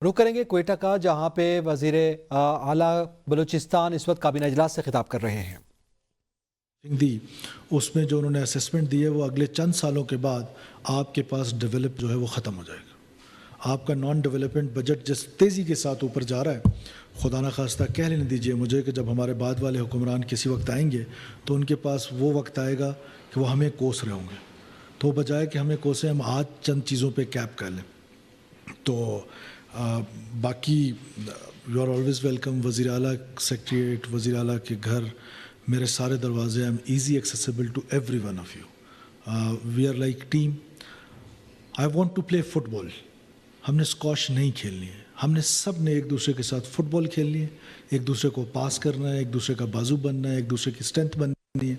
رخ کریں گے کوئٹہ کا، جہاں پہ وزیر اعلیٰ بلوچستان اس وقت کابینہ اجلاس سے خطاب کر رہے ہیں۔ اس میں جو انہوں نے اسیسمنٹ دی ہے وہ اگلے چند سالوں کے بعد آپ کے پاس ڈیولپ جو ہے وہ ختم ہو جائے گا۔ آپ کا نان ڈیولپمنٹ بجٹ جس تیزی کے ساتھ اوپر جا رہا ہے، خدا نخواستہ کہہ لینے دیجیے مجھے کہ جب ہمارے بعد والے حکمران کسی وقت آئیں گے تو ان کے پاس وہ وقت آئے گا کہ وہ ہمیں کوس رہے ہوں گے، تو بجائے کہ ہمیں کوسیں ہم آج چند چیزوں پہ کیپ کر لیں۔ تو باقی یو آر آلویز ویلکم۔ وزیر اعلیٰ سیکریٹریٹ، وزیر اعلیٰ کے گھر، میرے سارے دروازے am easy accessible to everyone of you. We are like team. I want to play football. ہم نے اسکواش نہیں کھیلنی ہے، ہم نے سب نے ایک دوسرے کے ساتھ فٹ بال کھیلنی ہے، ایک دوسرے کو پاس کرنا ہے، ایک دوسرے کا بازو بننا ہے، ایک دوسرے کی اسٹرینتھ بننی ہے،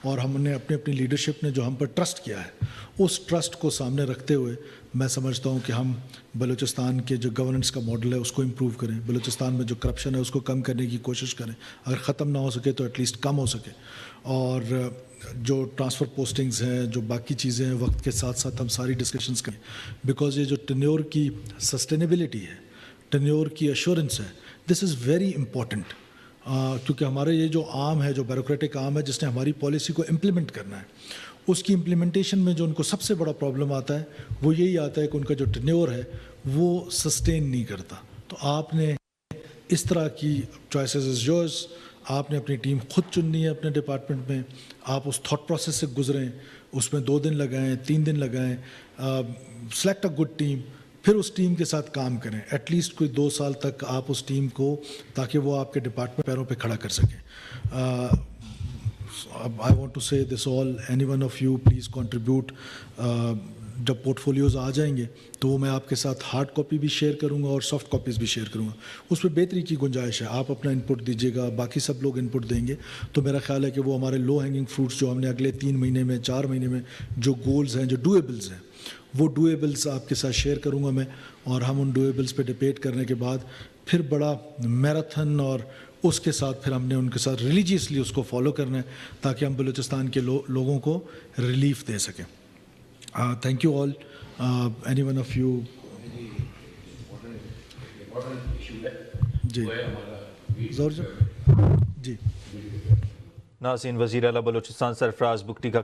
اور ہم نے اپنی لیڈرشپ نے جو ہم پر ٹرسٹ کیا ہے اس ٹرسٹ کو سامنے رکھتے ہوئے میں سمجھتا ہوں کہ ہم بلوچستان کے جو گورننس کا ماڈل ہے اس کو امپروو کریں، بلوچستان میں جو کرپشن ہے اس کو کم کرنے کی کوشش کریں، اگر ختم نہ ہو سکے تو ایٹ لیسٹ کم ہو سکے، اور جو ٹرانسفر پوسٹنگز ہیں، جو باقی چیزیں ہیں، وقت کے ساتھ ساتھ ہم ساری ڈسکشنز کریں، بیکاز یہ جو ٹینیور کی سسٹینیبلٹی ہے، ٹینیور کی ایشورنس ہے، دس از ویری امپورٹنٹ، کیونکہ ہمارے یہ جو عام ہے، جو بیوروکریٹک عام ہے جس نے ہماری پالیسی کو امپلیمنٹ کرنا ہے، اس کی امپلیمنٹیشن میں جو ان کو سب سے بڑا پرابلم آتا ہے وہ یہی آتا ہے کہ ان کا جو ٹینیور ہے وہ سسٹین نہیں کرتا۔ تو آپ نے اس طرح کی چوائسیز از یورز، آپ نے اپنی ٹیم خود چننی ہے اپنے ڈپارٹمنٹ میں، آپ اس تھاٹ پروسیس سے گزریں، اس میں 2 دن لگائیں، 3 دن لگائیں، سلیکٹ اے گڈ ٹیم، پھر اس ٹیم کے ساتھ کام کریں، ایٹ لیسٹ کوئی 2 سال تک آپ اس ٹیم کو، تاکہ وہ آپ کے ڈپارٹمنٹ پیروں پہ کھڑا کر سکیں۔ I want to say this all, any one of you please contribute۔ جب پورٹ فولیوز آ جائیں گے تو وہ میں آپ کے ساتھ ہارڈ کاپی بھی شیئر کروں گا اور سافٹ کاپیز بھی شیئر کروں گا، اس پہ بہتری کی گنجائش ہے، آپ اپنا انپٹ دیجیے گا، باقی سب لوگ انپٹ دیں گے، تو میرا خیال ہے کہ وہ ہمارے لو ہینگنگ فروٹس جو ہم نے اگلے 3 مہینے میں، 4 مہینے میں جو گولز ہیں، جو ڈویبلز ہیں، وہ ڈویبلز آپ کے ساتھ شیئر کروں گا میں، اور ہم ان ڈویبلز پہ ڈبیٹ کرنے کے بعد پھر بڑا میراتھن، اور اس کے ساتھ پھر ہم نے ان کے ساتھ ریلیجیسلی اس کو فالو کرنا ہے تاکہ ہم بلوچستان کے لوگوں کو ریلیف دے سکیں۔ Thank you all. Anyone of you? جی زور جی۔ ناظرین، وزیر اعلیٰ بلوچستان سرفراز بگٹی کا